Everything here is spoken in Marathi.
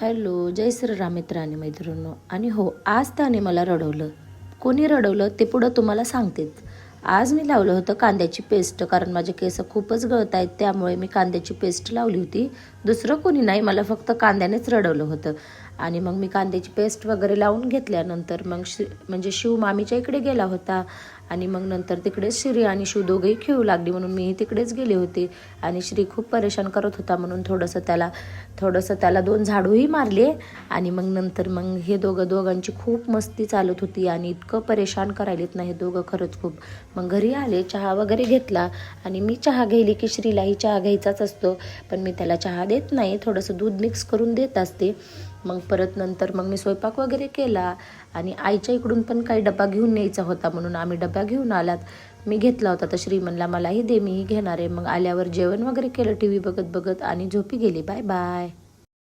हॅलो, जय श्रीराम मित्र आणि मैत्रिणींनो. आणि हो, आज त्याने मला रडवलं. कोणी रडवलं ते पुढं तुम्हाला सांगतेच. आज मी लावलं होतं कांद्याची पेस्ट, कारण माझे केस खूपच गळत आहेत, त्यामुळे मी कांद्याची पेस्ट लावली होती. दुसरं कोणी नाही, मला फक्त कांद्यानेच रडवलं होतं. आणि मग मी कांद्याची पेस्ट वगैरे लावून घेतल्यानंतर मग म्हणजे शिव मामीच्या इकडे गेला होता. आणि मग नंतर तिकडे श्री आणि शिव दोघंही खेळू लागली, म्हणून मी तिकडेच गेले होते. आणि श्री खूप परेशान करत होता, म्हणून थोडंसं त्याला 2 झाडूही मारले. आणि मग नंतर मग हे दोघांची खूप मस्ती चालत होती आणि इतकं परेशान करायलेत ना हे दोघं, खरंच खूप. मग घरी आले, चहा वगैरे घेतला. आणि मी चहा घ्यायली की श्रीलाही चहा घ्यायचाच असतो, पण मी त्याला चहा देत नाही, थोडंसं दूध मिक्स करून देत असते. मग परत नंतर मग मी स्वयंपाक वगैरे केला. आणि आईच्या इकडून पण काही डबा घेऊन यायचा होता, म्हणून आम्ही डबा घेऊन आलात. मी घेतला होता, तर श्री म्हणला मलाही दे, मीही घेणार आहे. मग आल्यावर जेवण वगैरे केलं, टी व्ही बघत बघत, आणि झोपी गेली. Bye bye.